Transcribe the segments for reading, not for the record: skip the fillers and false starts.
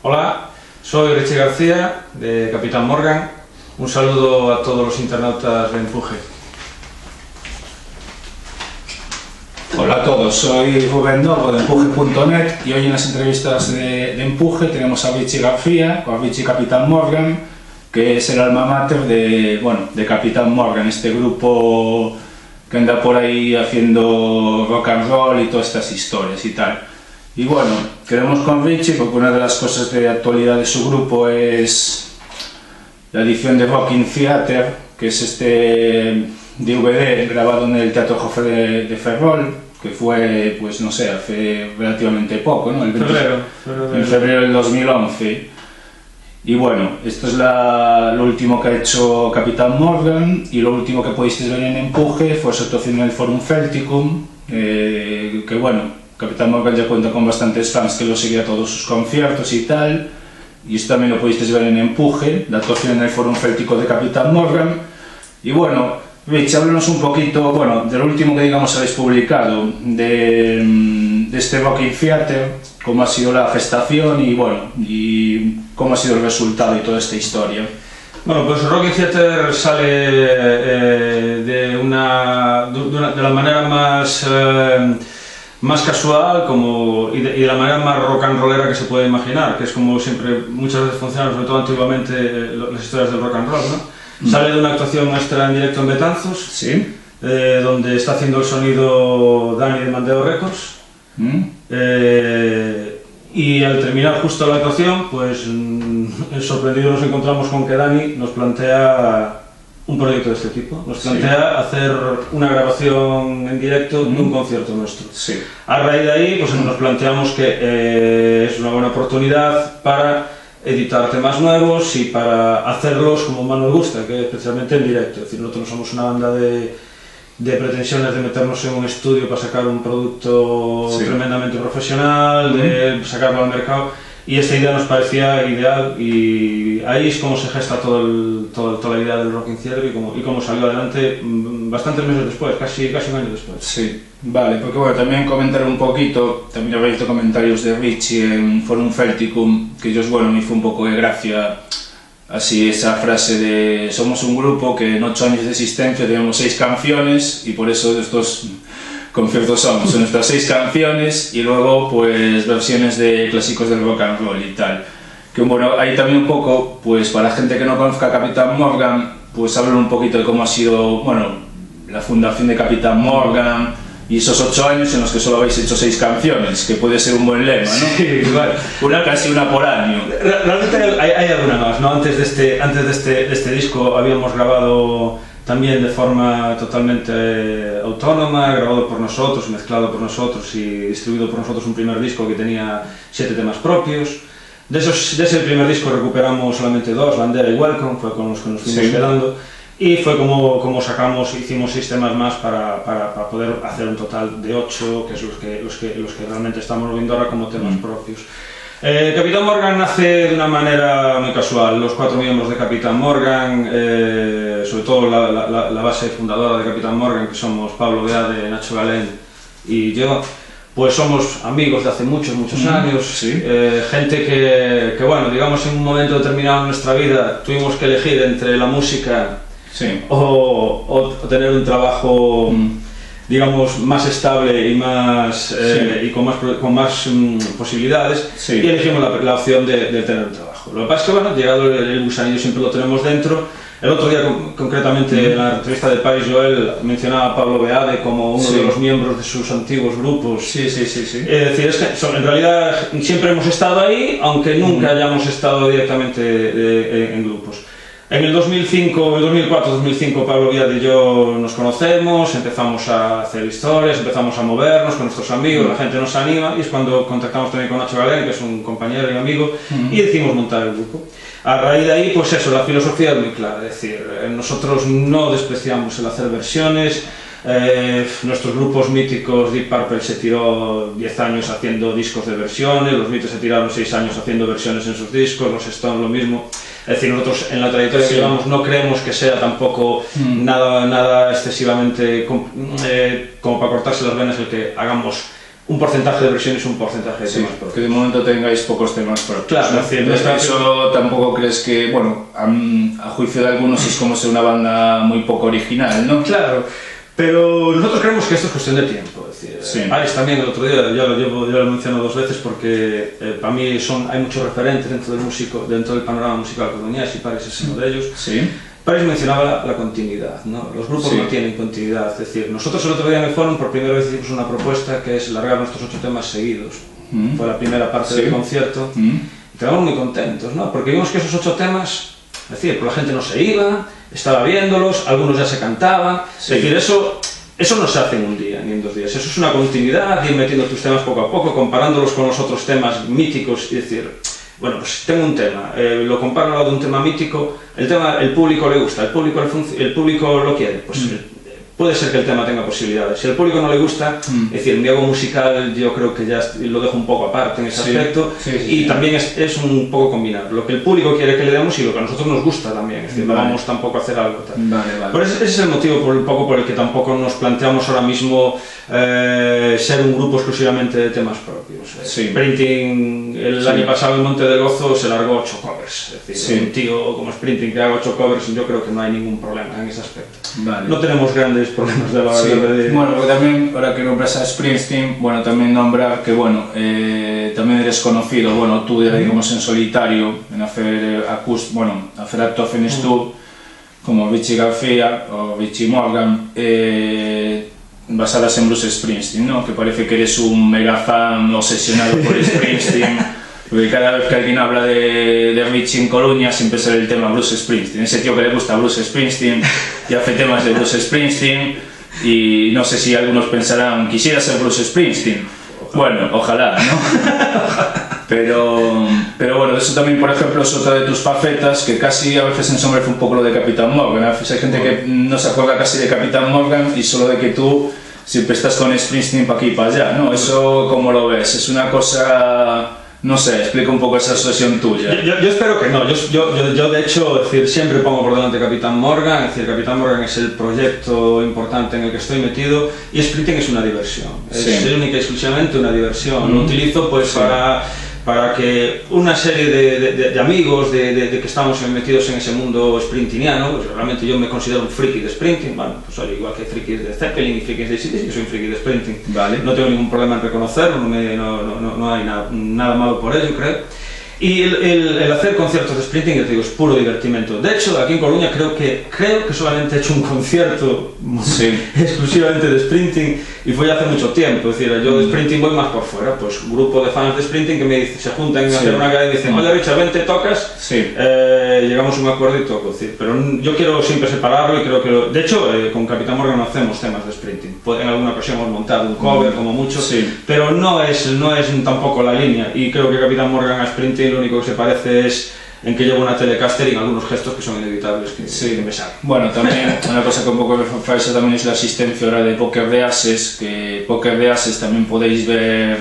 Hola, soy Richie García de Capitán Morgan. Un saludo a todos los internautas de Empuje. Hola a todos, soy Rubén Novo de Empuje.net y hoy en las entrevistas de Empuje tenemos a Richie García, con Richie Capitán Morgan, que es el alma mater de Capitán Morgan, este grupo que anda por ahí haciendo rock and roll y todas estas historias y tal. Y bueno, queremos con Richie porque una de las cosas de actualidad de su grupo es la edición de Rocking Theatre, que es este DVD grabado en el Teatro Jofre de Ferrol, que fue, pues no sé, hace relativamente poco, ¿no? En febrero del 2011. Y bueno, esto es lo último que ha hecho Capitán Morgan, y lo último que pudisteis ver en Empuje fue su actuación en el Forum Celticum, que bueno, Capitán Morgan ya cuenta con bastantes fans que lo siguen a todos sus conciertos y tal, y esto también lo pudisteis ver en Empuje, la actuación en el Forum Céltico de Capitán Morgan. Y bueno, Rich, háblanos un poquito, bueno, del último que digamos habéis publicado, de este Rocking Theatre, cómo ha sido la gestación y bueno, y cómo ha sido el resultado y toda esta historia. Bueno, pues Rocking Theatre sale de la manera más casual y de la manera más rock and rollera que se puede imaginar, que es como siempre muchas veces funcionan, sobre todo antiguamente, las historias del rock and roll, ¿no? Sale de una actuación nuestra en directo en Betanzos, ¿sí? Donde está haciendo el sonido Dani de Mandeo Records. Y al terminar justo la actuación, pues sorprendidos nos encontramos con que Dani nos plantea un proyecto de este tipo. Nos plantea hacer una grabación en directo de un concierto nuestro. Sí. A raíz de ahí, pues nos planteamos que es una buena oportunidad para editar temas nuevos y para hacerlos como más nos gusta, que es especialmente en directo. Es decir, nosotros no somos una banda de pretensiones de meternos en un estudio para sacar un producto tremendamente profesional, de sacarlo al mercado, y esta idea nos parecía ideal, y ahí es como se gesta toda la idea del Rocking Theatre y cómo salió adelante bastantes meses después, casi un año después. Sí, vale, porque bueno, también comentar un poquito, también habéis visto comentarios de Richie en Forum Celticum, que ellos, bueno, me hizo un poco de gracia así esa frase de somos un grupo que en 8 años de existencia tenemos 6 canciones y por eso estos conciertos son nuestras 6 canciones y luego pues versiones de clásicos del rock and roll y tal. Que bueno, ahí también un poco, pues para la gente que no conozca a Capitán Morgan, pues hablan un poquito de cómo ha sido, bueno, la fundación de Capitán Morgan y esos 8 años en los que solo habéis hecho 6 canciones, que puede ser un buen lema, ¿no? Sí, vale. Casi una por año. Realmente hay alguna más, ¿no? Antes de este disco habíamos grabado también de forma totalmente autónoma, grabado por nosotros, mezclado por nosotros y distribuido por nosotros un primer disco que tenía 7 temas propios. De ese primer disco recuperamos solamente 2, Bandera y Welcome, fue con los que nos fuimos quedando, y fue como hicimos 6 temas más para poder hacer un total de 8, que es los que realmente estamos viendo ahora como temas propios. Capitán Morgan nace de una manera muy casual. Los 4 miembros de Capitán Morgan, sobre todo la base fundadora de Capitán Morgan, que somos Pablo Beade, Nacho Galén y yo, pues somos amigos de hace muchos años, gente que bueno, digamos en un momento determinado en nuestra vida tuvimos que elegir entre la música o tener un trabajo digamos más estable y más y con más posibilidades, y elegimos la opción de tener un trabajo. Lo que pasa es que bueno, llegado el gusanillo siempre lo tenemos dentro. El otro día concretamente en la entrevista de Paris Joel mencionaba a Pablo Beade como uno de los miembros de sus antiguos grupos. Es decir, es que en realidad siempre hemos estado ahí, aunque nunca hayamos estado directamente en grupos. En el 2004-2005 Pablo Beade y yo nos conocemos, empezamos a hacer historias, empezamos a movernos con nuestros amigos, la gente nos anima, y es cuando contactamos también con Nacho Galén, que es un compañero y amigo, y decidimos montar el grupo. A raíz de ahí, pues eso, la filosofía es muy clara, es decir, nosotros no despreciamos el hacer versiones. Nuestros grupos míticos, Deep Purple se tiró 10 años haciendo discos de versiones, los Beatles se tiraron 6 años haciendo versiones en sus discos, los Stones lo mismo. Es decir, nosotros en la trayectoria que llevamos no creemos que sea tampoco nada excesivamente como para cortarse las venas el que hagamos un porcentaje de versiones y un porcentaje de temas propios. Que de momento tengáis pocos temas propios. Claro, ¿no? es decir, eso tampoco crees que, bueno, a juicio de algunos es como ser una banda muy poco original, ¿no? Claro, pero nosotros creemos que esto es cuestión de tiempo. Es decir, Paris también el otro día, ya lo he mencionado 2 veces porque para mí hay muchos referentes dentro del panorama musical coruñés y Paris es uno de ellos. Sí. Paris mencionaba la continuidad, ¿no? Los grupos no tienen continuidad, es decir, nosotros el otro día en el Fórum por primera vez hicimos una propuesta que es largar nuestros 8 temas seguidos. Fue la primera parte del concierto y quedamos muy contentos, ¿no? Porque vimos que esos 8 temas, es decir, pues la gente no se iba, estaba viéndolos, algunos ya se cantaban, es decir, eso no se hace en un día ni en 2 días, eso es una continuidad, ir metiendo tus temas poco a poco, comparándolos con los otros temas míticos y decir, bueno, pues tengo un tema, lo comparo al lado de un tema mítico, el público le gusta, el público lo quiere, pues puede ser que el tema tenga posibilidades. Si al público no le gusta, es decir, mi algo musical yo creo que ya lo dejo un poco aparte en ese aspecto y también es un poco combinar lo que el público quiere que le demos y lo que a nosotros nos gusta también, es decir, no vamos tampoco a hacer algo tal. Pero ese es el motivo por el que tampoco nos planteamos ahora mismo ser un grupo exclusivamente de temas propios. Sprinting, el año pasado en Monte de Gozo se largó 8 covers, es decir, un tío como Sprinting que haga 8 covers, yo creo que no hay ningún problema en ese aspecto. No tenemos grandes problemas de la de... Bueno, porque también, ahora que nombras a Springsteen, bueno, también nombrar que, bueno, también eres conocido, bueno, tú, digamos, en solitario, en hacer actuaciones tú, como Vichy García o Vichy Morgan, basadas en Bruce Springsteen, ¿no? Que parece que eres un mega fan obsesionado por Springsteen, porque cada vez que alguien habla de Richie en Coruña siempre sale el tema Bruce Springsteen, ese tío que le gusta Bruce Springsteen y hace temas de Bruce Springsteen y no sé si algunos pensarán, quisiera ser Bruce Springsteen, bueno, ojalá, ¿no? Pero bueno, eso también, por ejemplo, es otra de tus facetas que casi a veces ensombrece un poco lo de Capitán Morgan. A veces hay gente que no se acuerda casi de Capitán Morgan y solo de que tú siempre estás con Springsteen para aquí y para allá, ¿no? Eso, ¿cómo lo ves? Es una cosa... No sé, explica un poco esa asociación tuya. Yo espero que no, yo de hecho, es decir, siempre pongo por delante Capitán Morgan, es decir, Capitán Morgan es el proyecto importante en el que estoy metido y Springsteen es una diversión, es única y exclusivamente una diversión, lo utilizo pues para que una serie de amigos de que estamos metidos en ese mundo springtiniano, pues realmente yo me considero un friki de Springsteen, bueno, pues soy igual que frikis de Zeppelin y frikis de AC/DC, yo soy un friki de Springsteen, no tengo ningún problema en reconocerlo, no hay nada malo por ello, creo. Y el hacer conciertos de Springsteen, yo te digo, es puro divertimento. De hecho, aquí en Coruña creo que solamente he hecho un concierto exclusivamente de Springsteen y fue ya hace mucho tiempo. Es decir, yo de Springsteen voy más por fuera, pues un grupo de fans de Springsteen que me dice, se juntan a hacer una gala y dicen, oye Richard, vente, tocas, llegamos a un acuerdo y toco. Es decir, pero yo quiero siempre separarlo y creo que de hecho, con Capitán Morgan no hacemos temas de Springsteen. En alguna ocasión hemos montado un cover como mucho, pero no es tampoco la línea y creo que Capitán Morgan a Springsteen lo único que se parece es en que llevo una Telecaster y en algunos gestos que son inevitables que me salen. Bueno, también una cosa que un poco me falsa también es la asistencia ahora de Poker de Ases, que Poker de Ases también podéis ver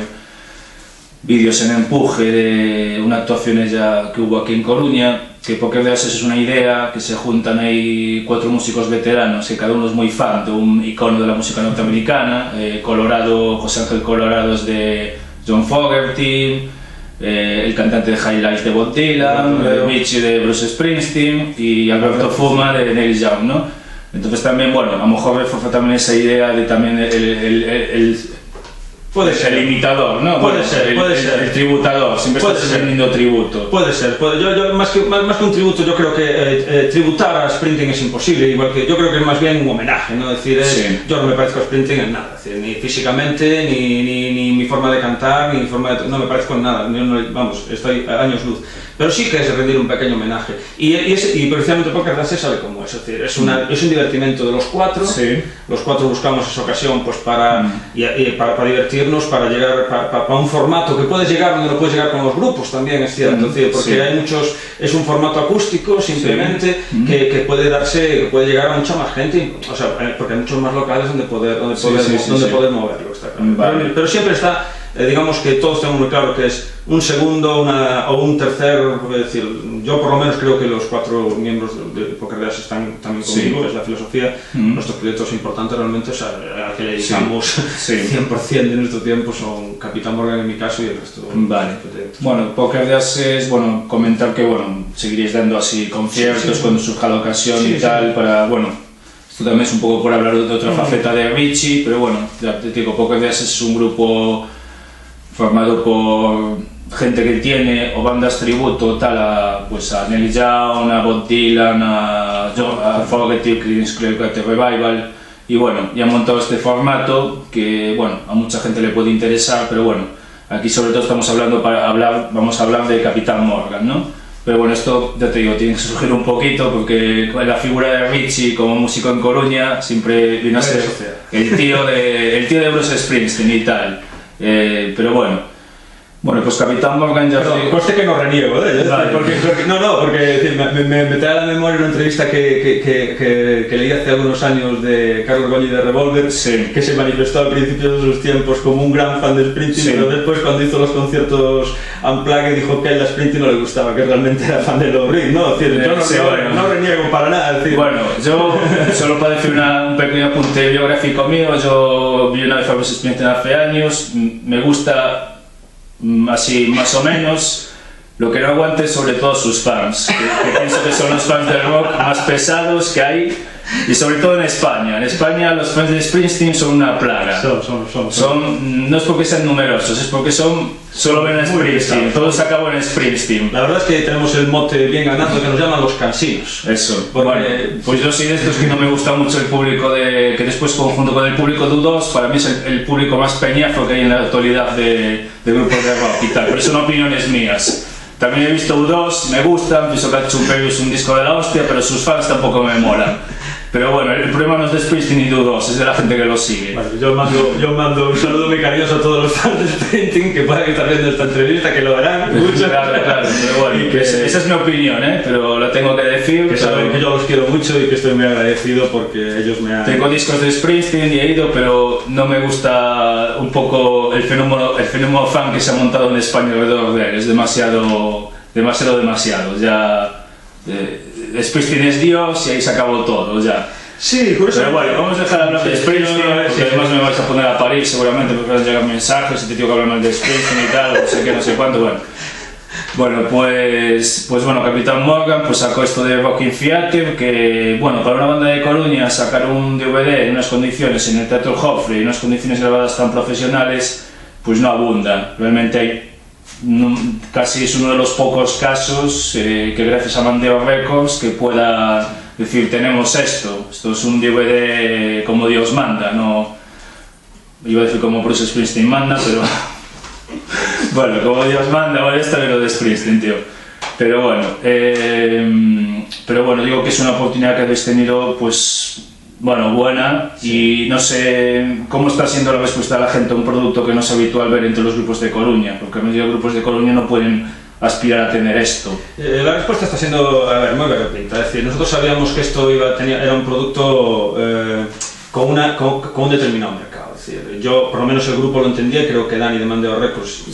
vídeos en Empuje de una actuación ya que hubo aquí en Coruña, que Poker de Ases es una idea, que se juntan ahí 4 músicos veteranos, que cada uno es muy fan de un icono de la música norteamericana, José Ángel Colorado es de John Fogerty, el cantante de Highlights de Bob Dylan, Michi de Bruce Springsteen y Alberto Fuma de Neil Young, ¿no? Entonces también, bueno, a lo mejor reforza también esa idea de también puede ser el imitador, ¿no? Puede ser. El tributador, siempre estás vendiendo tributo. Puede ser. Yo más que un tributo, yo creo que tributar a Springsteen es imposible, igual que yo creo que es más bien un homenaje, ¿no? Es decir, yo no me parezco a Springsteen en nada, es decir, ni físicamente, ni mi forma de cantar, ni mi forma de... no me parezco en nada, vamos, estoy a años luz. Pero sí que es rendir un pequeño homenaje. Y precisamente Poker de Ases sale como eso, es decir, es un divertimento de los 4, los 4 buscamos esa ocasión pues para divertirnos, para llegar para un formato que puedes llegar donde no puedes llegar con los grupos también, es cierto, porque hay muchos, es un formato acústico simplemente que puede llegar a mucha más gente, o sea, porque hay muchos más locales donde poder moverlo, está claro. Pero siempre está digamos que todos tenemos muy claro que es un segundo o un tercer, es decir, yo por lo menos creo que los 4 miembros de Poker Days están también conmigo, es la filosofía. Nuestros proyectos importantes realmente, o sea, a que le dedicamos 100% de nuestro tiempo son Capitán Morgan en mi caso y el resto de proyectos. Bueno, Poker Days es, bueno, comentar que, bueno, seguiréis dando así conciertos cuando surja la ocasión y tal, para, bueno, esto también es un poco por hablar de otra faceta de Richie, pero bueno, ya te digo, Poker Days es un grupo formado por gente que tiene o bandas tributo tal a, pues a Neil Young, a Bob Dylan, a Fogerty, Creedence Clearwater Revival, y bueno, ya han montado este formato que, bueno, a mucha gente le puede interesar, pero bueno, aquí sobre todo estamos hablando vamos a hablar de Capitán Morgan, ¿no? Pero bueno, esto ya te digo, tiene que surgir un poquito porque la figura de Richie como músico en Coruña siempre viene a ser el tío de Bruce Springsteen y tal. Pero bueno, pues Capitán Morgan ya... Pero conste que no reniego de ello, vale. porque decir, me trae a la memoria una entrevista que leí hace algunos años de Carlos Golli de Revolver, que se manifestó al principio de sus tiempos como un gran fan de Springsteen, pero después cuando hizo los conciertos Unplugged dijo que a él a Springsteen no le gustaba, que realmente era fan de Lou Reed, ¿no? Es decir, yo no reniego para nada. Es decir. Bueno, yo solo para decir un pequeño apunte biográfico mío, yo vi una vez a Bruce Springsteen hace años, me gusta así más o menos. Lo que no aguante es sobre todo sus fans, que pienso que son los fans del rock más pesados que hay, y sobre todo en España. En España los fans de Springsteen son una plaga. No es porque sean numerosos, es porque solo ven a Springsteen, todo se acabó en Springsteen. La verdad es que tenemos el mote bien ganado que nos llaman los cansinos. Eso, bueno, pues yo soy de estos que no me gusta mucho el público que después conjunto con el público de U2, para mí es el público más peñazo que hay en la actualidad de grupos de rock y tal, pero son opiniones mías. También he visto U2, me gustan, pienso que Chuck Berry es un disco de la hostia, pero sus fans tampoco me molan. Pero bueno, el problema no es de Springsteen ni de U2, es de la gente que lo sigue. Bueno, yo mando un saludo muy cariñoso a todos los fans de Springsteen que puedan estar viendo esta entrevista, que lo harán mucho. Claro, pero bueno, esa es mi opinión, pero la tengo que decir. Que saben que yo los quiero mucho y que estoy muy agradecido porque ellos me han... Tengo discos de Springsteen y he ido, pero no me gusta un poco el fenómeno fan que se ha montado en España alrededor de él, es demasiado. Ya Springsteen es Dios y ahí se acabó todo ya. Sí, por eso. Pero bueno, vamos a dejar de hablar de Springsteen, porque además me vais a poner a parir seguramente porque van a llegar mensajes y te digo que hablar mal de Springsteen y tal, no sé qué, no sé cuánto, bueno, pues bueno, Capitán Morgan pues sacó esto de Rocking Theatre, que bueno, para una banda de Coruña sacar un DVD en unas condiciones en el Teatro Joffre y en unas condiciones grabadas tan profesionales, pues no abunda. Realmente casi es uno de los pocos casos que gracias a Mandeo Records que pueda decir tenemos esto es un DVD como Dios manda, no iba a decir como Bruce Springsteen manda, pero bueno, como Dios manda, esto es lo de Springsteen, tío. Pero bueno, digo que es una oportunidad que habéis tenido, pues bueno, buena, y no sé cómo está siendo la respuesta de la gente a un producto que no es habitual ver entre los grupos de Coruña, porque los grupos de Coruña no pueden aspirar a tener esto. La respuesta está siendo, muy variopinta, es decir, nosotros sabíamos que esto era un producto con un determinado mercado. Es decir, yo por lo menos el grupo lo entendía, creo que Dani de Mandeo Records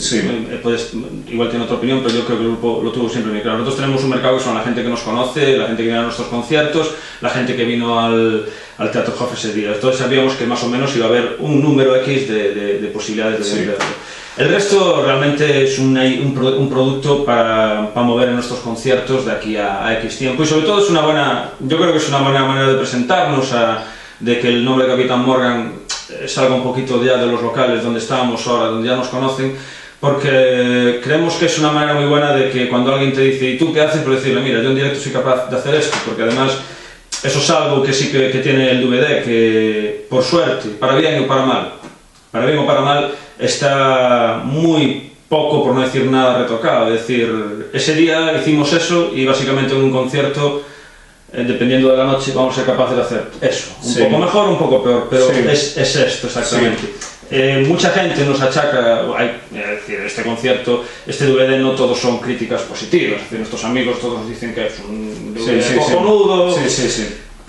igual tiene otra opinión, pero yo creo que el grupo lo tuvo siempre muy claro. Nosotros tenemos un mercado que son la gente que nos conoce, la gente que viene a nuestros conciertos, la gente que vino al Teatro Joffre ese día. Entonces sabíamos que más o menos iba a haber un número X de posibilidades de venderlo. El resto realmente es un producto para mover en nuestros conciertos de aquí a X tiempo, y sobre todo yo creo que es una buena manera de presentarnos, de que el nombre de Capitán Morgan salga un poquito ya de los locales donde estábamos ahora, donde ya nos conocen, porque creemos que es una manera muy buena de que cuando alguien te dice ¿y tú qué haces? Pues decirle, mira, yo en directo soy capaz de hacer esto, porque además eso es algo que sí que tiene el DVD, que por suerte, para bien o para mal, está muy poco, por no decir nada, retocado. Es decir, ese día hicimos eso y básicamente en un concierto, dependiendo de la noche, vamos a ser capaces de hacer eso. Un poco mejor, un poco peor, pero es esto exactamente. Mucha gente nos achaca, es decir, este concierto, este DVD no todos son críticas positivas, es decir, nuestros amigos todos dicen que es un DVD cojonudo.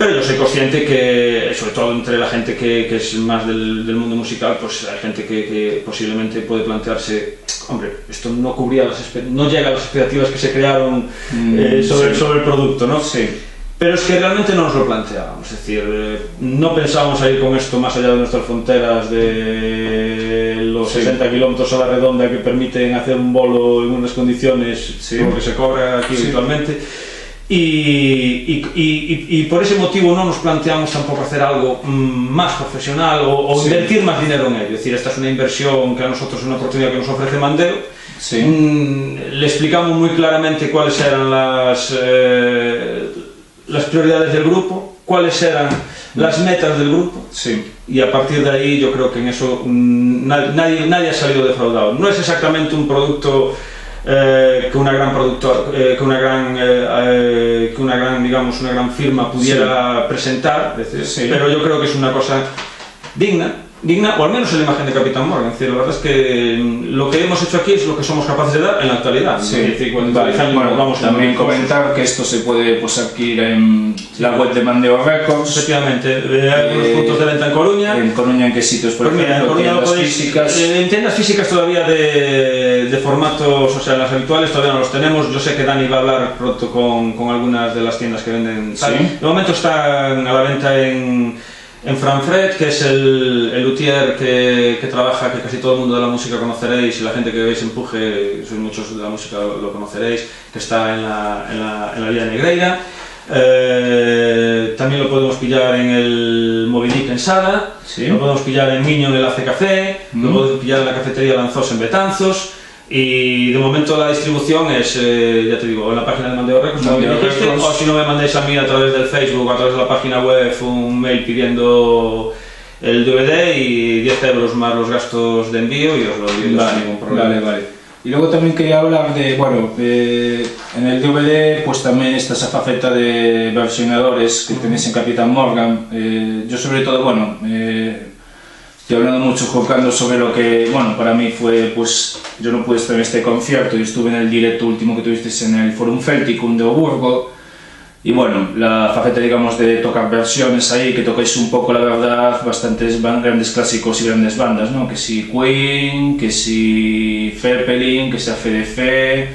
Pero yo soy consciente que, sobre todo entre la gente que es más del mundo musical, pues hay gente que posiblemente puede plantearse, hombre, esto no cubría no llega a las expectativas que se crearon sobre el producto, ¿no? Sí. Pero es que realmente no nos lo planteábamos, es decir, no pensábamos ir con esto más allá de nuestras fronteras de los 60 kilómetros a la redonda que permiten hacer un bolo en unas condiciones como que se cobra aquí habitualmente. Y por ese motivo no nos planteamos tampoco hacer algo más profesional o invertir más dinero en ello. Es decir, esta es una inversión que a nosotros es una oportunidad que nos ofrece Mandeo. Le explicamos muy claramente cuáles eran las prioridades del grupo, cuáles eran las metas del grupo, y a partir de ahí yo creo que en eso nadie ha salido defraudado. No es exactamente un producto que una gran firma pudiera presentar, pero yo creo que es una cosa digna, o al menos en la imagen de Capitán Morgan. Es decir, la verdad es que lo que hemos hecho aquí es lo que somos capaces de dar en la actualidad. Es decir, también comentar que esto se puede adquirir en la web de Mandeo Records. Efectivamente, hay algunos puntos de venta en Coruña. ¿En Coruña en qué sitios, por ejemplo? En Coruña lo podéis, físicas. En tiendas físicas todavía de formatos, o sea, las habituales todavía no los tenemos. Yo sé que Dani va a hablar pronto con algunas de las tiendas que venden. De momento están a la venta en Franfred, que es el luthier que trabaja, que casi todo el mundo de la música conoceréis, y la gente que veis Empuje, sois muchos de la música lo conoceréis, que está en la vía Negreira. También lo podemos pillar en el Movidic en Sada, lo podemos pillar en Miño en el Ace Café, lo podemos pillar en la cafetería Lanzós en Betanzos. Y de momento la distribución es, ya te digo, en la página de Mandeo Records, o si no me mandéis a mí a través del Facebook, a través de la página web, un mail pidiendo el DVD y 10 euros más los gastos de envío y os lo envío sin ningún problema. Vale. Y luego también quería hablar de, en el DVD pues también está esa faceta de versionadores que tenéis en Capitán Morgan. Yo sobre todo, estoy hablando mucho, jugando sobre lo que, para mí fue, pues, yo no pude estar en este concierto y estuve en el directo último que tuvisteis en el Forum Celticum de Oburgo, y la faceta, digamos, de tocar versiones ahí, que tocáis un poco, la verdad, bastantes grandes clásicos y grandes bandas, ¿no? Que si Queen, que si Zeppelin, que si ACDC,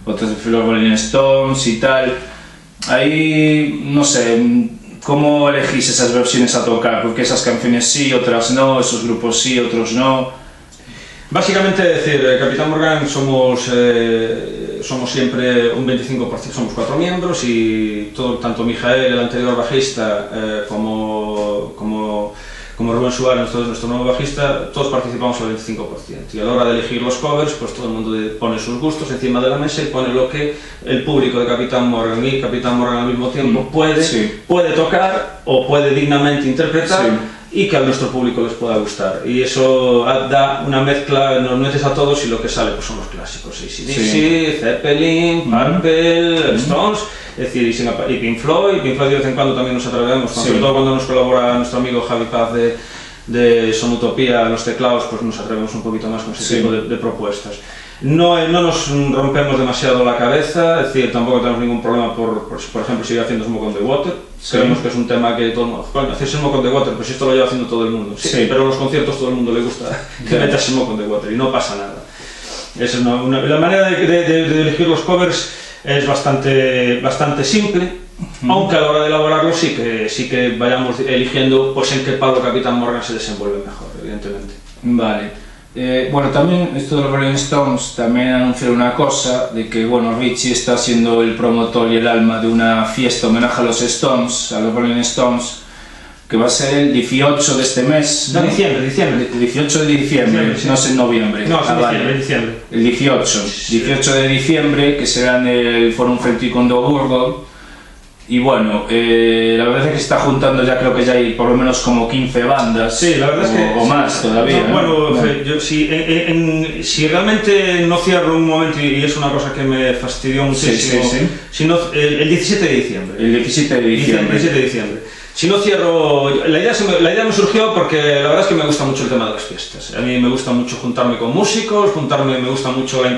otras de los Rolling Stones y tal. Ahí, no sé, ¿cómo elegís esas versiones a tocar? Porque esas canciones sí, otras no, esos grupos sí, otros no. Básicamente, decir, Capitán Morgan somos siempre un 25%, somos 4 miembros y tanto Mijael, el anterior bajista, como Rubén Suárez, nuestro nuevo bajista, todos participamos al 25%. Y a la hora de elegir los covers, pues todo el mundo pone sus gustos encima de la mesa y pone lo que el público de Capitán Morgan y Capitán Morgan al mismo tiempo puede tocar o puede dignamente interpretar y que a nuestro público les pueda gustar. Y eso da una mezcla, nos metes a todos y lo que sale pues son los clásicos, AC/DC, Zeppelin, Purple, Stones. Es decir, y Pink Floyd de vez en cuando también nos atrevemos, sobre todo cuando nos colabora nuestro amigo Javi Paz de Sonutopía en los teclados, pues nos atrevemos un poquito más con ese tipo de propuestas. No nos rompemos demasiado la cabeza, es decir, tampoco tenemos ningún problema por ejemplo, seguir haciendo Smoke on the Water. Creemos que es un tema que todo el mundo, bueno, hacer Smoke on the Water, pues esto lo lleva haciendo todo el mundo, pero en los conciertos todo el mundo le gusta que metas Smoke on the Water y no pasa nada. Esa es la manera de elegir los covers es bastante simple, aunque a la hora de elaborarlo sí que vayamos eligiendo pues en qué palo Capitán Morgan se desenvuelve mejor, evidentemente. Vale. También esto de los Rolling Stones también anunciaron una cosa, de que Richie está siendo el promotor y el alma de una fiesta homenaje a los Stones, a los Rolling Stones, que va a ser el 18 de este mes, ¿no? Diciembre. 18 de diciembre, no es en noviembre. No, es diciembre. El 18 de diciembre, que será en el Forum Celticum de Oburgo. Y la verdad es que se está juntando, ya creo que ya hay por lo menos como 15 bandas, sí, la verdad es que, o más todavía. Yo, si realmente no cierro un momento, y es una cosa que me fastidió muchísimo, el 17 de diciembre. El 17 de diciembre. Si no cierro, la idea me surgió porque la verdad es que me gusta mucho el tema de las fiestas. A mí me gusta mucho juntarme con músicos, me gusta mucho la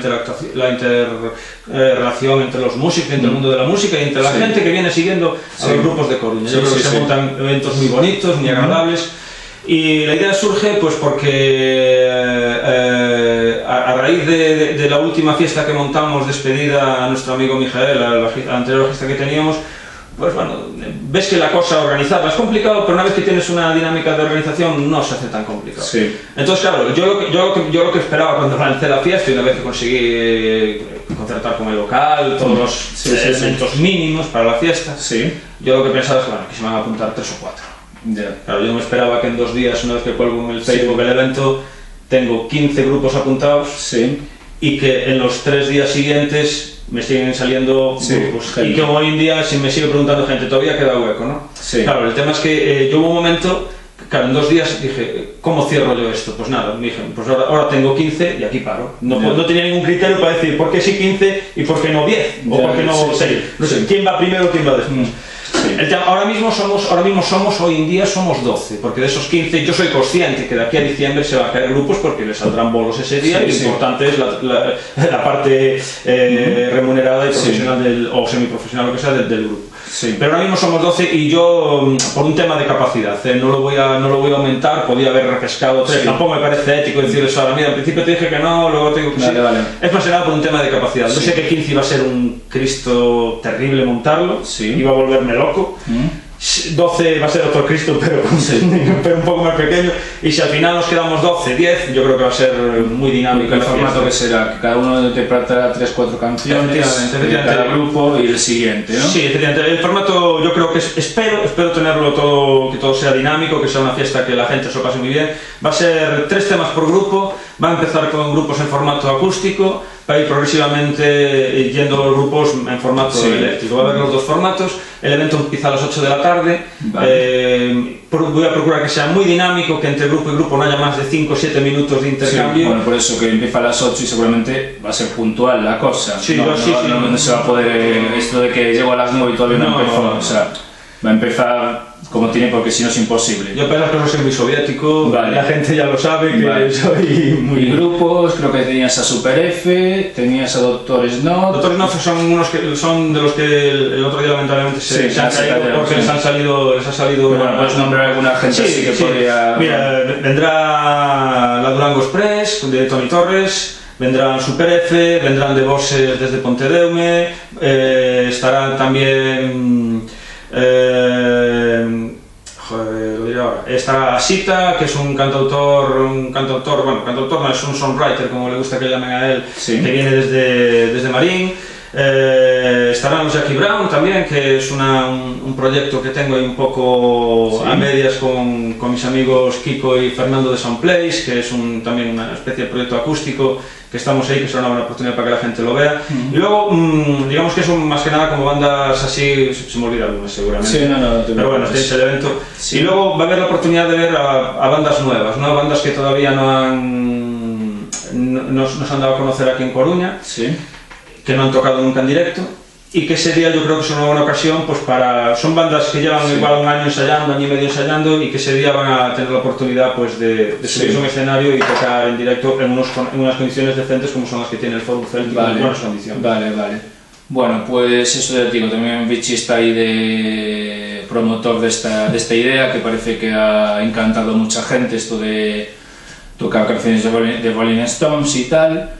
interrelación entre los músicos, entre el mundo de la música y entre la gente que viene siguiendo a los grupos de Coruña. Yo creo que se montan eventos muy bonitos, muy agradables. Y la idea surge pues porque a raíz de la última fiesta que montamos, despedida a nuestro amigo Mijael, a la anterior fiesta que teníamos, pues bueno, ves que la cosa organizarla es complicado, pero una vez que tienes una dinámica de organización no se hace tan complicado. Sí. Entonces, claro, yo lo que esperaba cuando lancé la fiesta y una vez que conseguí concertar con el local, todos los elementos mínimos para la fiesta, yo lo que pensaba es bueno, que se van a apuntar 3 o 4. Claro, yo no me esperaba que en 2 días, una vez que cuelgo en el Facebook el evento, tengo 15 grupos apuntados y que en los 3 días siguientes me siguen saliendo grupos. Y que hoy en día si me sigue preguntando gente, todavía queda hueco, ¿no? Claro, el tema es que yo hubo un momento, claro, en 2 días dije, ¿cómo cierro yo esto? Pues nada, me dije, pues ahora tengo 15 y aquí paro. No tenía ningún criterio para decir por qué sí 15 y por qué no 10, o por qué no 6. No sé, ¿quién va primero o quién va después? Ahora mismo somos, hoy en día somos 12, porque de esos 15 yo soy consciente que de aquí a diciembre se van a caer grupos porque les saldrán bolos ese día y lo importante es la parte remunerada y profesional o semiprofesional, lo que sea, del grupo. Pero ahora mismo somos 12 y yo, por un tema de capacidad, no lo voy a aumentar, podía haber repescado 3, tampoco me parece ético decirles ahora, mira, al principio te dije que no, luego te digo que sí. Es más que nada por un tema de capacidad. Yo sé que 15 iba a ser un Cristo terrible montarlo, iba a volverme loco. 12 va a ser otro Cristo, pero un poco más pequeño, y si al final nos quedamos 12, 10, yo creo que va a ser muy dinámico. El formato que será, que cada uno interpretará 3 o 4 canciones de cada grupo y el siguiente, ¿no? Sí, efectivamente, el formato yo creo que espero tenerlo todo, que todo sea dinámico, que sea una fiesta que la gente se lo pase muy bien. Va a ser 3 temas por grupo, va a empezar con grupos en formato acústico, va a ir progresivamente yendo los grupos en formato eléctrico. Va a haber los 2 formatos, el evento empieza a las 8 de la tarde. Voy a procurar que sea muy dinámico, que entre grupo y grupo no haya más de 5 o 7 minutos de intercambio. Bueno, por eso que empieza a las 8 y seguramente va a ser puntual la cosa. No se va a poder esto de que llego a las 9 y todavía no empezó. O sea, va a empezar como tiene, porque si no es imposible. Yo pensaba que no soy muy soviético, la gente ya lo sabe, que soy muy... Y grupos, creo que tenías a Super F, tenías a Doctor Snow. Doctor Snow son de los que el otro día lamentablemente se han caído porque les ha salido... Bueno, puedes nombrar alguna gente así que podría... Mira, vendrá la Durango Express, de Tony Torres, vendrán Super F, vendrán The Bosses desde Pontedeume, estarán también... lo diré ahora. Estará Asita, que es un cantautor no, es un songwriter, como le gusta que llamen a él, que viene desde Marín. Estarán los Jackie Brown también, que es un proyecto que tengo ahí un poco a medias con mis amigos Kiko y Fernando de Soundplace, que es también una especie de proyecto acústico que estamos ahí, que será una buena oportunidad para que la gente lo vea. Y luego, digamos que son más que nada como bandas así, se me olvida algunas seguramente, pero bueno, este es el evento. Y luego va a haber la oportunidad de ver a bandas nuevas, bandas que todavía nos han dado a conocer aquí en Coruña, que no han tocado nunca en directo, y que ese día yo creo que es una buena ocasión pues son bandas que llevan igual un año ensayando, año y medio ensayando, y que ese día van a tener la oportunidad pues de subirse a un escenario y tocar en directo en unas condiciones decentes como son las que tiene el Fórum Céltico, en buenas condiciones. Vale. Bueno, pues eso ya te digo, también Vichy está ahí de promotor de esta idea, que parece que ha encantado a mucha gente esto de tocar canciones de Rolling Stones y tal.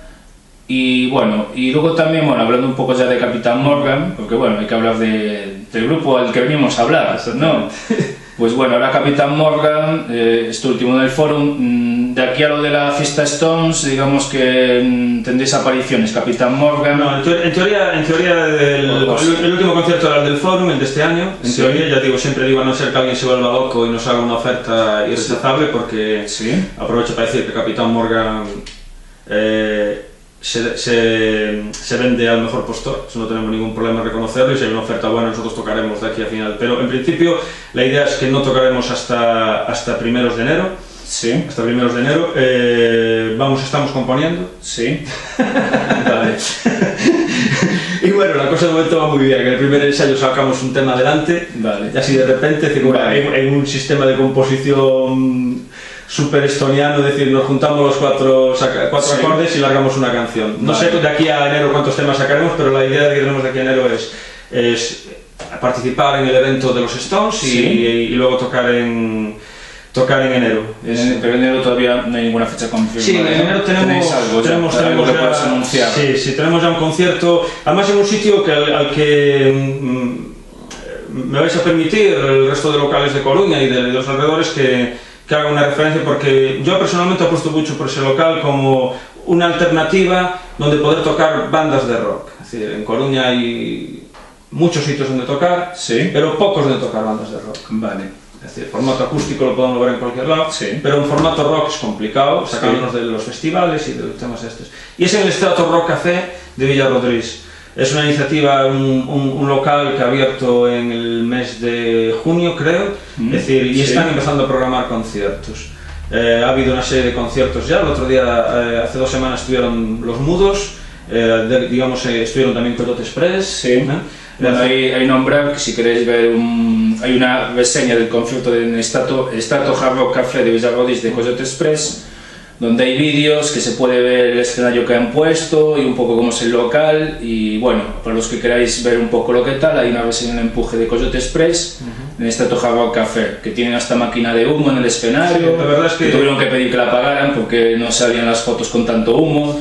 Y bueno, y luego también, hablando un poco ya de Capitán Morgan, porque bueno, hay que hablar del grupo al que venimos a hablar, ¿no? Pues bueno, ahora Capitán Morgan, este último del Fórum, de aquí a lo de la fiesta Stones, digamos que tendréis apariciones, Capitán Morgan... No, en teoría el último concierto era el del Fórum, el de este año, en teoría, ya digo, siempre digo, a no ser que alguien se vuelva loco y nos haga una oferta irrechazable, porque aprovecho para decir que Capitán Morgan... se vende al mejor postor, eso no tenemos ningún problema en reconocerlo, y si hay una oferta buena nosotros tocaremos de aquí a final, pero en principio la idea es que no tocaremos hasta primeros de enero. Hasta primeros de enero. Estamos componiendo. Vale. Y bueno, la cosa de momento va muy bien. En el primer ensayo sacamos un tema adelante, Vale. y así de repente, Vale. en un sistema de composición súper estoniano, es decir, nos juntamos los cuatro Sí. acordes y largamos una canción. No Vale. sé de aquí a enero cuántos temas sacaremos, pero la idea que tenemos de aquí a enero es participar en el evento de los Stones Sí. y luego tocar en enero. Pero en enero todavía no hay ninguna fecha confirmada. Sí, en enero ¿Tenéis algo ya? tenemos Algo que ya, puedas anunciar. sí, tenemos ya un concierto, además en un sitio al que me vais a permitir el resto de locales de Coruña y de los alrededores que haga una referencia, porque yo personalmente apuesto mucho por ese local como una alternativa donde poder tocar bandas de rock. Es decir, en Coruña hay muchos sitios donde tocar, Sí. pero pocos donde tocar bandas de rock. Vale. Es decir, formato acústico lo podemos ver en cualquier lado, Sí. pero en formato rock es complicado, sacarnos de los festivales y de los temas estos. Y es en el Strato Rock Café de Villarrodriz. Es una iniciativa, un local que ha abierto en el mes de junio, creo, es decir, y Sí. están empezando a programar conciertos. Ha habido una serie de conciertos ya, el otro día, hace 2 semanas estuvieron Los Mudos, estuvieron también Coyote Express. Sí. Bueno, hay nombrar que si queréis ver hay una reseña del concierto del Strato Hard Rock Café de Villarrodriz de Coyote Express, donde hay vídeos que se puede ver el escenario que han puesto y un poco cómo es el local. Y bueno, para los que queráis ver un poco lo que tal, hay una reseña en Empuje de Coyote Express en el Strato Hard Rock Café, que tienen hasta máquina de humo en el escenario. Sí, la verdad es que tuvieron que pedir que la apagaran porque no salían las fotos con tanto humo.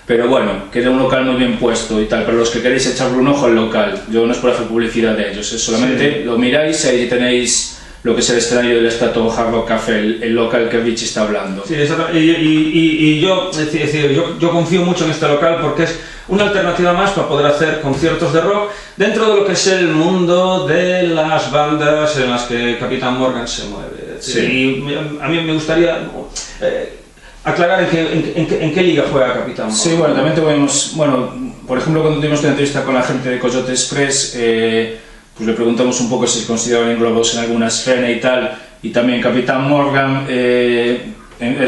Pero bueno, que era un local muy bien puesto y tal. Para los que queréis echarle un ojo al local, yo no es por hacer publicidad de ellos, es solamente lo miráis y ahí tenéis lo que es el escenario del Strato Hard Rock Café, el local que Richie está hablando. Sí, y yo, es decir, yo confío mucho en este local porque es una alternativa más para poder hacer conciertos de rock dentro de lo que es el mundo de las bandas en las que Capitán Morgan se mueve. Sí. Y a mí me gustaría aclarar en qué liga juega Capitán Morgan. Sí, bueno, también tuvimos, por ejemplo, cuando tuvimos una entrevista con la gente de Coyote Express, pues le preguntamos un poco si se consideraban englobados en alguna escena y tal, y también Capitán Morgan,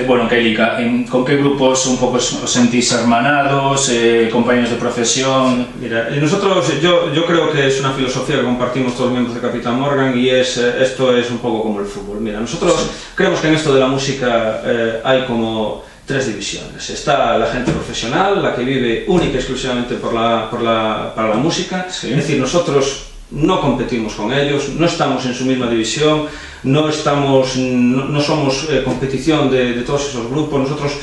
bueno, ¿qué liga? ¿Con qué grupos un poco os sentís hermanados, compañeros de profesión? Mira, yo creo que es una filosofía que compartimos todos los miembros de Capitán Morgan y esto es un poco como el fútbol. Mira, nosotros creemos que en esto de la música hay como 3 divisiones. Está la gente profesional, la que vive única y exclusivamente para la música, Sí. es decir, nosotros no competimos con ellos, no estamos en su misma división, no somos competición de todos esos grupos. Nosotros,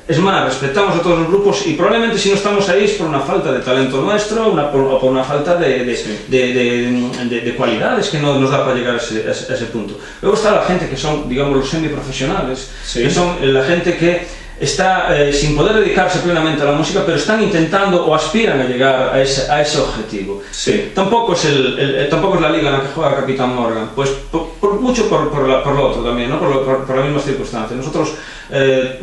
es más, respetamos a todos los grupos y probablemente si no estamos ahí es por una falta de talento nuestro o por una falta de cualidades que no nos da para llegar a ese punto. Luego está la gente que son, digamos, los semiprofesionales, Sí. que son la gente que está sin poder dedicarse plenamente a la música, pero están intentando o aspiran a llegar a ese objetivo. Sí. Tampoco es la liga en la que juega Capitán Morgan, pues mucho por lo otro también, ¿no? por las mismas circunstancias. Nosotros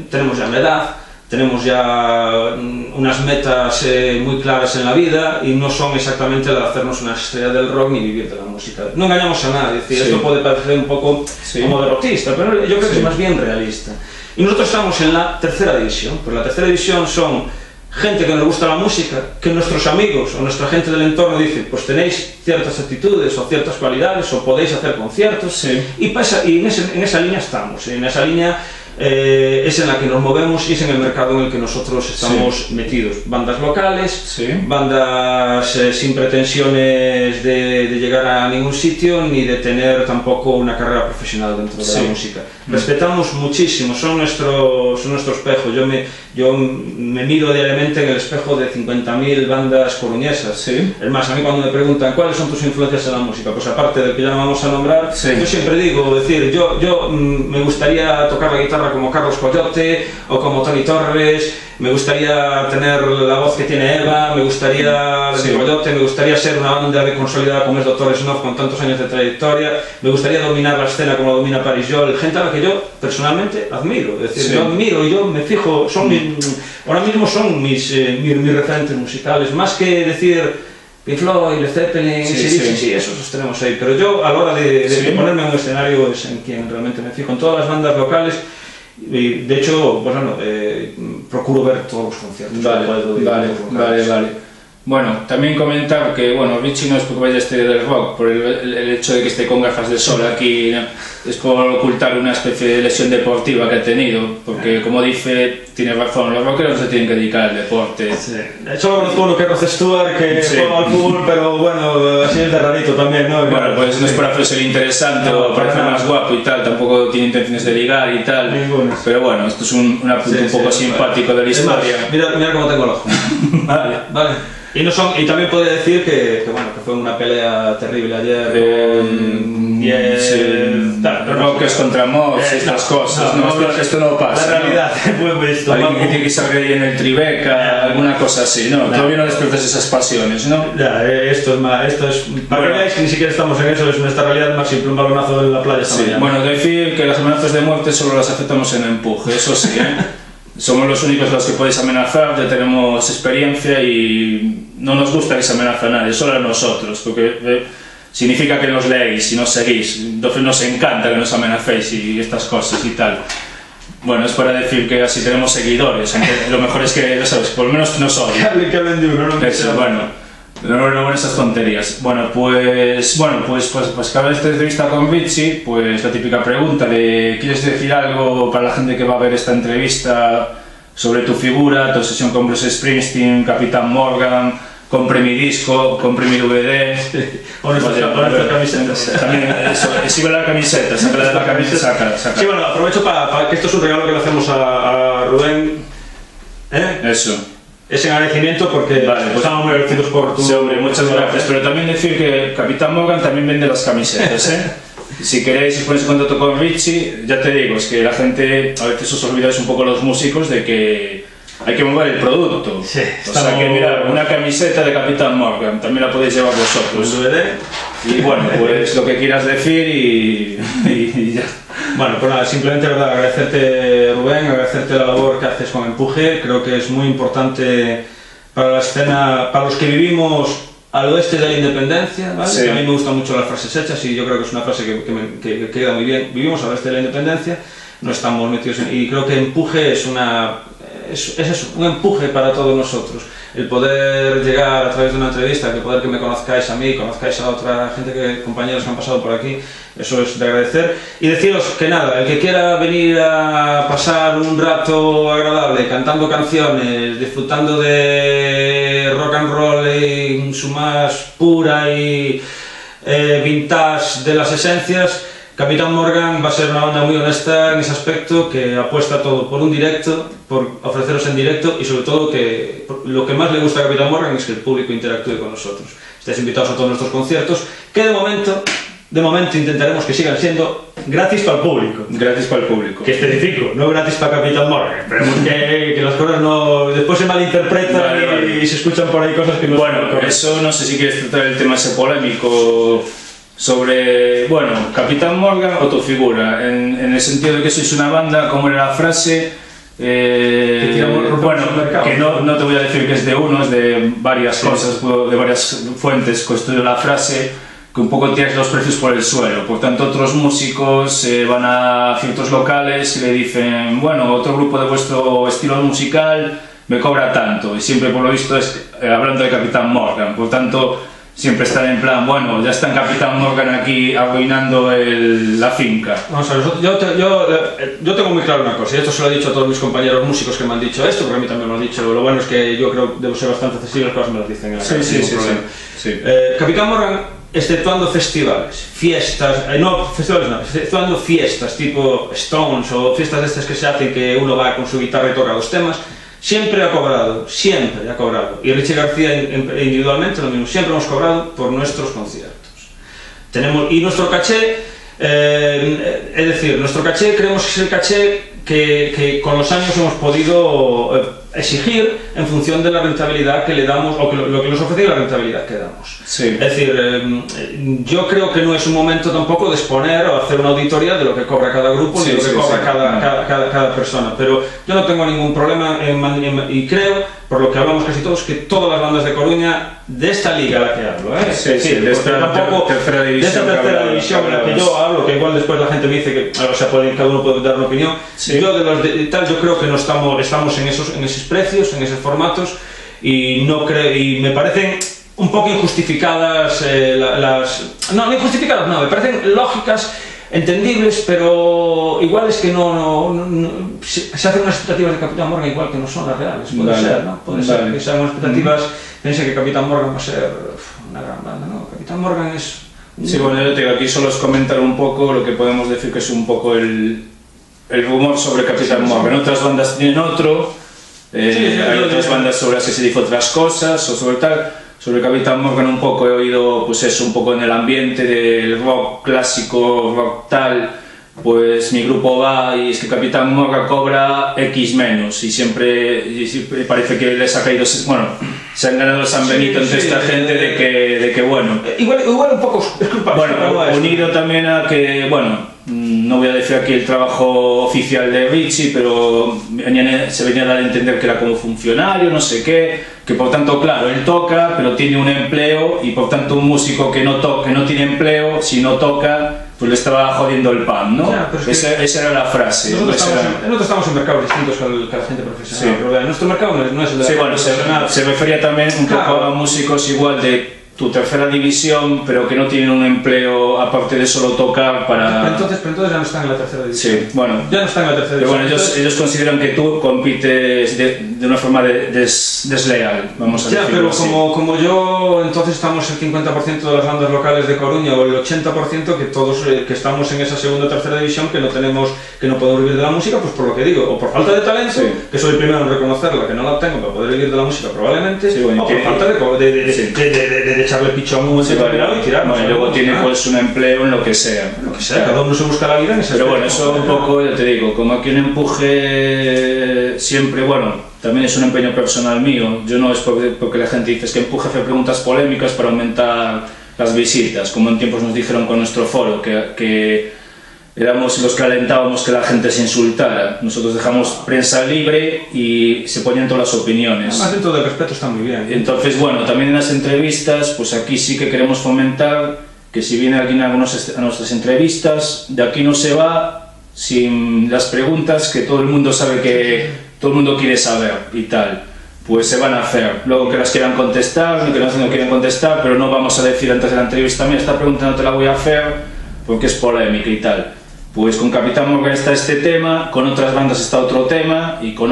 tenemos ya una edad, tenemos ya unas metas muy claras en la vida y no son exactamente la de hacernos una estrella del rock ni vivir de la música. No engañamos a nadie, es decir, Sí. esto puede parecer un poco como derrotista, pero yo creo que es más bien realista. Y nosotros estamos en la 3ª división, pues la 3ª división son gente que nos gusta la música, que nuestros amigos o nuestra gente del entorno dice, pues tenéis ciertas actitudes o ciertas cualidades o podéis hacer conciertos, Sí. y en esa línea estamos, en esa línea es en la que nos movemos y es en el mercado en el que nosotros estamos metidos. Bandas locales, Sí. bandas sin pretensiones de llegar a ningún sitio ni de tener tampoco una carrera profesional dentro de la música. Respetamos muchísimo, son nuestro espejo. Yo me miro diariamente en el espejo de 50.000 bandas coruñesas. Sí. Es más, a mí cuando me preguntan cuáles son tus influencias en la música, pues aparte de que ya no vamos a nombrar, Sí. yo siempre digo, yo me gustaría tocar la guitarra como Carlos Coyote o como Tony Torres, me gustaría tener la voz que tiene Eva, me gustaría Sí. Coyote, me gustaría ser una banda de consolidada como es Dr. Snuff con tantos años de trayectoria, me gustaría dominar la escena como domina Paris Joel, gente a la que yo personalmente admiro, es decir, Sí. yo admiro, yo me fijo, ahora mismo son mis referentes musicales, más que decir Pink Floyd, Led Zeppelin, sí, esos los tenemos ahí, pero yo a la hora de ponerme en un escenario es en quien realmente me fijo, en todas las bandas locales. Y de hecho, pues bueno, procuro ver todos los conciertos. Vale. Bueno, también comentar que, bueno, Richie no es porque vaya del rock, por el hecho de que esté con gafas de sol aquí, ¿no? Es por ocultar una especie de lesión deportiva que ha tenido, porque como dice, tiene razón, los rockeros se tienen que dedicar al deporte. Sí. Solo conozco uno que es Rod Stewart, que juega al fútbol, pero bueno, así es de rarito también, ¿no? Bueno, pues no es para hacerse el interesante o parecer más guapo y tal, tampoco tiene intenciones de ligar y tal. Ninguno. Pero bueno, esto es un apunte un poco simpático de la historia. Mira cómo tengo el ojo. Vale. Y también podría decir que fue una pelea terrible ayer Rockers contra Mods, estas cosas, esto no pasa. La realidad, fue esto. Alguien que tiene que salir en el Tribeca, alguna cosa así, ¿no? Todavía no despiertas esas pasiones, ¿no? Ya, esto es para que veáis que ni siquiera estamos en eso, es nuestra realidad más simple, un balonazo en la playa esta mañana. Bueno, decir que las amenazas de muerte solo las aceptamos en empuje, eso sí, somos los únicos los que podéis amenazar, ya tenemos experiencia y no nos gusta que se amenace a nadie, solo a nosotros, porque significa que nos leéis y nos seguís, entonces nos encanta que nos amenacéis y estas cosas y tal. Bueno, es para decir que así tenemos seguidores, aunque lo mejor es que, ya sabes, por lo menos nos odian. Que hablen de uno, ¿no? Eso, no esas tonterías. Pues cada esta entrevista con Richie, pues la típica pregunta de ¿quieres decir algo para la gente que va a ver esta entrevista sobre tu figura, tu sesión con Bruce Springsteen, Capitán Morgan, compre mi disco, compre mi DVD, o nuestras camisetas? También eso, exhibe la camiseta, saca de la camiseta, saca. Sí, bueno, aprovecho para que esto es un regalo que le hacemos a Rubén. Eso. Es en agradecimiento porque pues estamos muy agradecidos por tu... Sí, hombre, muchas gracias, pero también decir que Capitán Morgan también vende las camisetas, Si queréis os ponéis en contacto con Richie, ya te digo, es que la gente, a veces os olvidáis un poco los músicos de que hay que mover el producto. Sí, o sea que mirad, una camiseta de Capitán Morgan, también la podéis llevar vosotros. Un DVD. Y bueno, pues lo que quieras decir y ya. Bueno, pues nada, simplemente ¿verdad? Agradecerte, Rubén, agradecerte la labor que haces con Empuje. Creo que es muy importante para la escena, para los que vivimos al oeste de la independencia, ¿vale? Sí. A mí me gustan mucho las frases hechas y yo creo que es una frase que queda muy bien. Vivimos al oeste de la independencia, no estamos metidos en... Y creo que Empuje es eso, un empuje para todos nosotros. El poder llegar a través de una entrevista, que me conozcáis a mí, conozcáis a otra gente, compañeros que han pasado por aquí, eso es de agradecer. Y deciros que nada, el que quiera venir a pasar un rato agradable, cantando canciones, disfrutando de rock and roll en su más pura y vintage de las esencias, Capitán Morgan va a ser una banda muy honesta en ese aspecto, que apuesta todo por un directo, por ofreceros en directo y sobre todo que lo que más le gusta a Capitán Morgan es que el público interactúe con nosotros. Estáis invitados a todos nuestros conciertos, que de momento intentaremos que sigan siendo gratis para el público. Gratis para el público. Que especifico, no gratis para Capitán Morgan. Esperemos que las cosas no... después se malinterpretan y se escuchan por ahí cosas que no... Bueno, eso no sé si quieres tratar el tema ese polémico... sobre, bueno, Capitán Morgan o tu figura, en el sentido de que sois una banda, como era la frase, bueno, que no te voy a decir que es de uno, es de varias cosas, de varias fuentes, construido la frase, que un poco tiráis los precios por el suelo, por tanto otros músicos van a ciertos locales y le dicen, bueno, otro grupo de vuestro estilo musical me cobra tanto, y siempre por lo visto es hablando de Capitán Morgan, por tanto siempre están en plan, bueno, ya está en Capitán Morgan aquí arruinando la finca. Vamos a ver, yo tengo muy claro una cosa, y esto se lo he dicho a todos mis compañeros músicos que me han dicho esto, porque a mí también me lo han dicho. Lo bueno es que yo creo que debo ser bastante accesible, las cosas me lo dicen. Sí. Capitán Morgan, exceptuando festivales, fiestas, exceptuando fiestas tipo Stones o fiestas de estas que se hacen que uno va con su guitarra y toca dos temas, siempre ha cobrado, y Richie García individualmente lo mismo, siempre hemos cobrado por nuestros conciertos. Y nuestro caché, es decir, nuestro caché creemos que es el caché que con los años hemos podido exigir en función de la rentabilidad que le damos, o lo que nos ofrece y la rentabilidad que damos. Sí. Es decir, yo creo que no es un momento tampoco de exponer o hacer una auditoría de lo que cobra cada grupo ni lo que cobra cada persona, pero yo no tengo ningún problema y creo, por lo que hablamos casi todos, que todas las bandas de Coruña, de esta liga a la que hablo, de esta tercera división en la que yo hablo, que igual después la gente me dice que cada uno puede dar una opinión, yo creo que no estamos en esos precios, en esos formatos, y me parecen un poco injustificadas no injustificadas, no, me parecen lógicas, entendibles, pero igual es que se hacen unas expectativas de Capitán Morgan igual que no son las reales, puede ser, ¿no? Puede ser que sean unas expectativas, piense que Capitán Morgan va a ser una gran banda, ¿no? Capitán Morgan es... Sí, bueno, yo te digo, aquí solo es comentar un poco lo que podemos decir que es un poco el rumor sobre Capitán Morgan. Otras bandas tienen otro, hay otras bandas sobre las que se dice otras cosas, o sobre tal. Sobre Capitán Morgan un poco he oído, pues eso, un poco en el ambiente del rock clásico, rock tal, pues mi grupo va y es que Capitán Morgan cobra X menos y siempre parece que les ha caído, bueno, se han ganado el San Benito entre esta gente de que bueno... Igual un poco es culpa. Bueno, unido también a que, bueno, no voy a decir aquí el trabajo oficial de Richie, pero se venía a dar a entender que era como funcionario, no sé qué, que por tanto, claro, él toca, pero tiene un empleo y por tanto un músico que no tiene empleo, si no toca, pues le estaba jodiendo el pan, ¿no? Ya, esa era la frase. Nosotros estamos en mercados distintos que la gente profesional, sí. Pero nuestro mercado no es el de la gente profesional. Se refería también un poco a músicos igual de tu tercera división, pero que no tienen un empleo aparte de solo tocar para... Entonces ya no están en la tercera división. Sí, bueno. Ya no están en la tercera división. Pero bueno, ellos consideran que tú compites de una forma desleal, vamos a decirlo pero así. como yo, entonces estamos el 50% de las bandas locales de Coruña o el 80% que todos que estamos en esa segunda o tercera división que no podemos vivir de la música, pues por lo que digo, o por falta de talento, sí. Que soy el primero en reconocerla, que no la tengo para poder vivir de la música probablemente, sí, bueno, o por falta de echarle pichón a un momento determinado y tirar. Bueno, y luego tiene pues un empleo en lo que sea. Cada uno se busca la vida en ese Pero bueno, eso un poco, ya te digo, como aquí un empuje siempre, bueno, también es un empeño personal mío. Yo no es porque la gente dice es que Empuje hace preguntas polémicas para aumentar las visitas, como en tiempos nos dijeron con nuestro foro, que éramos los que alentábamos que la gente se insultara. Nosotros dejamos prensa libre y se ponían todas las opiniones. Además, dentro del respeto está muy bien. Entonces, bueno, también en las entrevistas, pues aquí sí que queremos fomentar que si viene alguien a nuestras entrevistas, de aquí no se va sin las preguntas que todo el mundo sabe que todo el mundo quiere saber y tal. Pues se van a hacer. Luego que las quieran contestar, que no quieran contestar, pero no vamos a decir antes de la entrevista, mira, esta pregunta no te la voy a hacer porque es polémica y tal. Pues con Capitán Morgan está este tema, con otras bandas está otro tema y con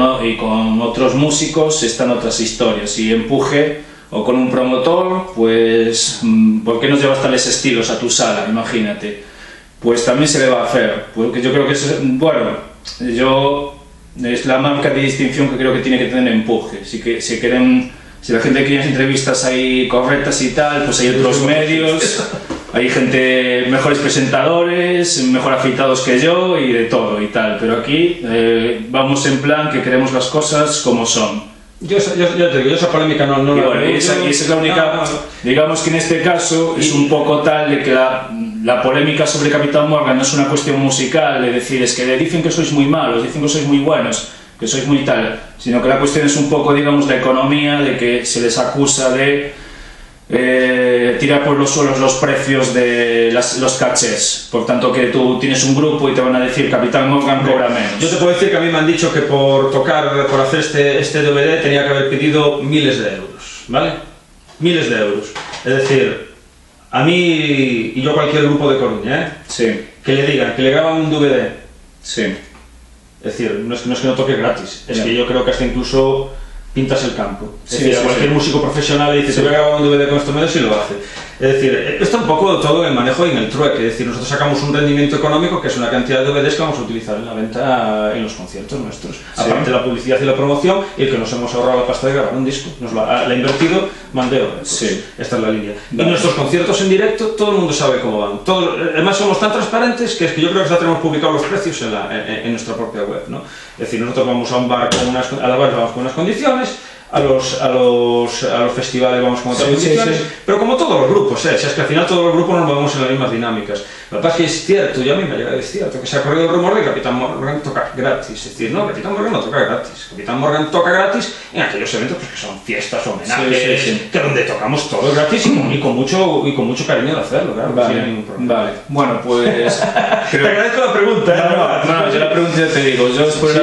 otros músicos están otras historias. Y Empuje o con un promotor, pues ¿por qué nos llevas tales estilos a tu sala? Imagínate. Pues también se le va a hacer, porque yo creo que es, bueno, es la marca de distinción que creo que tiene que tener Empuje. Si la gente quiere entrevistas ahí correctas y tal, pues hay otros medios, hay gente, mejores presentadores, mejor afeitados que yo y de todo y tal, pero aquí vamos en plan que queremos las cosas como son. Yo te digo, esa polémica no y bueno, y esa es la única, digamos que en este caso es un poco tal de que la polémica sobre Capitán Morgan no es una cuestión musical, de decir, es que dicen que sois muy malos, dicen que sois muy buenos, que sois muy tal, sino que la cuestión es un poco, digamos, la economía, de que se les acusa de tirar por los suelos los precios de los cachés. Por tanto, que tú tienes un grupo y te van a decir Capitán Morgan cobra menos. Yo te puedo decir que a mí me han dicho que por hacer este DVD tenía que haber pedido miles de euros, ¿vale? Miles de euros. Es decir, a mí y yo cualquier grupo de Coruña, sí. Que le digan, que le graban un DVD. Sí. Es decir, no es que no toque gratis, es que yo creo que hasta incluso pintas el campo. Es decir, a cualquier músico profesional le dice, te voy a grabar un DVD con estos medios y lo hace. Es decir, está un poco todo en el manejo y en el trueque. Es decir, nosotros sacamos un rendimiento económico que es una cantidad de DVDs que vamos a utilizar en la venta en los conciertos nuestros. Aparte de la publicidad y la promoción, y el que nos hemos ahorrado la pasta de grabar un disco. Nos la ha invertido Mandeo. Pues, esta es la línea. Vale. Y nuestros conciertos en directo, todo el mundo sabe cómo van. Además, somos tan transparentes que es que yo creo que ya tenemos publicados los precios en nuestra propia web, ¿no? Es decir, nosotros vamos a un bar a la bar vamos con unas condiciones, a los festivales vamos con otras condiciones, pero como todos los grupos, si es que al final todos los grupos nos movemos en las mismas dinámicas. Lo que pasa es que es cierto, y a mí me llega a decir cierto, que se ha corrido el rumor de que Capitán Morgan toca gratis. Es decir, no, Capitán Morgan no toca gratis. Capitán Morgan toca gratis en aquellos eventos pues, que son fiestas, homenajes, que donde tocamos todo gratis y con mucho cariño de hacerlo, claro, vale, sin ningún problema. Vale, bueno, pues... Te agradezco la pregunta, No, yo la pregunta ya te digo, yo es por el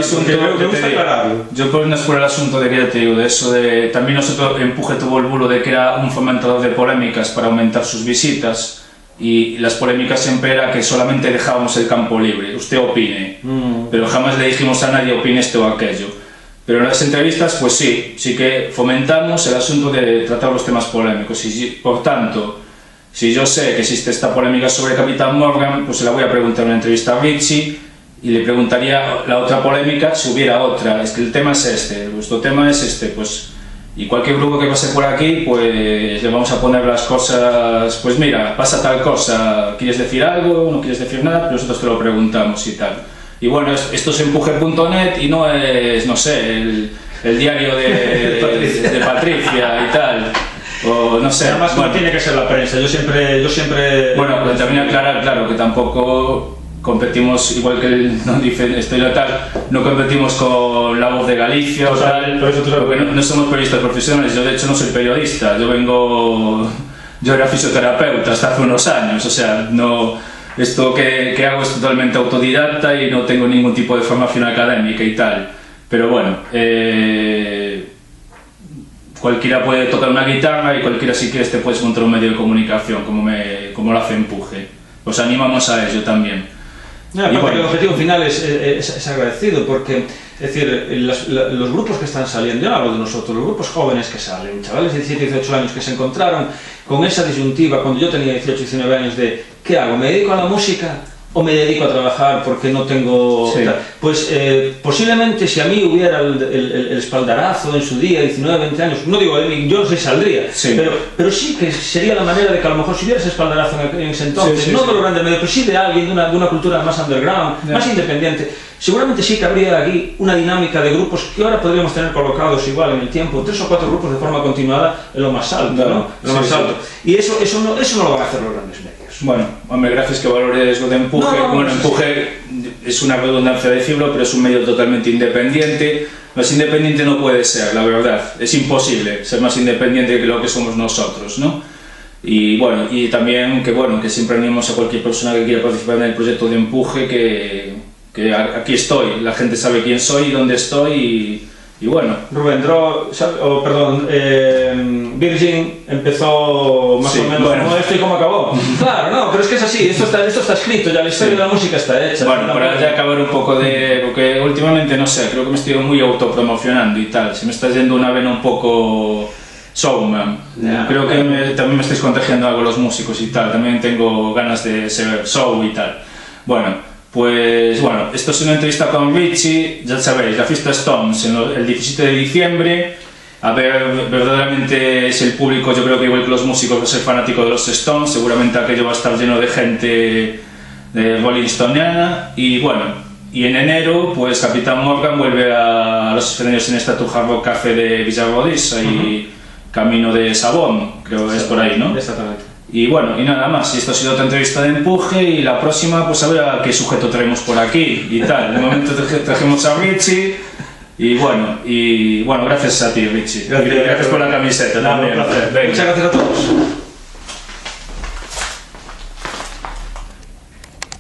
asunto de que ya te digo de eso. eso de... También nosotros, Empuje tuvo el bulo de que era un fomentador de polémicas para aumentar sus visitas, y las polémicas siempre era que solamente dejábamos el campo libre, usted opine, pero jamás le dijimos a nadie opine esto o aquello. Pero en las entrevistas, pues sí que fomentamos el asunto de tratar los temas polémicos, y por tanto, si yo sé que existe esta polémica sobre Capitán Morgan, pues se la voy a preguntar en una entrevista a Richie, y le preguntaría la otra polémica si hubiera otra. Es que el tema es este, vuestro tema es este, pues, y cualquier grupo que pase por aquí, pues le vamos a poner las cosas, pues mira, pasa tal cosa, ¿quieres decir algo? ¿No quieres decir nada? Pero nosotros te lo preguntamos y tal. Y bueno, esto es empuje.net y no es, no sé, el diario de Patricia y tal. O no sé. Además, bueno, no tiene que ser la prensa. Yo siempre... Bueno, pues también aclarar, claro, que tampoco competimos, igual que no dice Estoy tal, no competimos con La Voz de Galicia o tal, porque no somos periodistas profesionales. Yo de hecho no soy periodista, yo era fisioterapeuta hasta hace unos años, o sea, no, esto que hago es totalmente autodidacta y no tengo ningún tipo de formación académica y tal, pero bueno, cualquiera puede tocar una guitarra y cualquiera, si quieres, te puedes montar un medio de comunicación como lo hace Empuje. Os animamos a ello también. No, y bueno, el objetivo final es agradecido, porque, es decir, los grupos que están saliendo, yo no hablo de nosotros, los grupos jóvenes que salen, chavales de 17 y 18 años que se encontraron con esa disyuntiva cuando yo tenía 18 y 19 años de ¿qué hago? ¿Me dedico a la música o me dedico a trabajar porque no tengo...? Sí. Pues posiblemente si a mí hubiera el espaldarazo en su día, 19, 20 años, no digo, yo no sé si saldría, sí. Pero sí que sería la manera de que a lo mejor si hubiera ese espaldarazo en ese entonces, sí, no de los grandes medios, pero sí de alguien de una cultura más underground, más independiente, seguramente sí que habría aquí una dinámica de grupos que ahora podríamos tener colocados igual en el tiempo, 3 o 4 grupos de forma continuada en lo más alto, ¿no? En lo más alto. Y eso no lo van a hacer los grandes medios. Bueno, hombre, gracias que valores lo de Empuje. Bueno, Empuje es una redundancia decirlo, pero es un medio totalmente independiente. Más independiente no puede ser, la verdad. Es imposible ser más independiente que lo que somos nosotros, ¿no? Y bueno, y también que siempre animamos a cualquier persona que quiera participar en el proyecto de Empuje, que aquí estoy, la gente sabe quién soy y dónde estoy y bueno. Rubén, Virgin empezó más o menos como esto y cómo acabó. Claro, no, pero es que es así, esto está escrito, ya la historia de la música está hecha. Bueno, para ya acabar un poco porque últimamente, no sé, creo que me estoy muy autopromocionando y tal, se me está yendo una vena un poco showman. Creo que también me estáis contagiando algo los músicos y tal, también tengo ganas de ser show y tal. Pues bueno, esto es una entrevista con Richie, ya sabéis, la fiesta Stones el 17 de diciembre. A ver, verdaderamente si el público, yo creo que igual que los músicos va a ser fanático de los Stones, seguramente aquello va a estar lleno de gente de Rolling Stoneana. Y bueno, y en enero pues Capitán Morgan vuelve a los escenarios en esta Hard Rock Café de Villarrodís, ahí camino de Sabón, creo que es por ahí, ¿no? Exactamente. Y bueno, y nada más, y esto ha sido otra entrevista de Empuje, y la próxima pues a ver a qué sujeto traemos por aquí y tal. De momento trajimos a Richie, y bueno, gracias a ti, Richie. Gracias por la camiseta también. Muchas gracias a todos.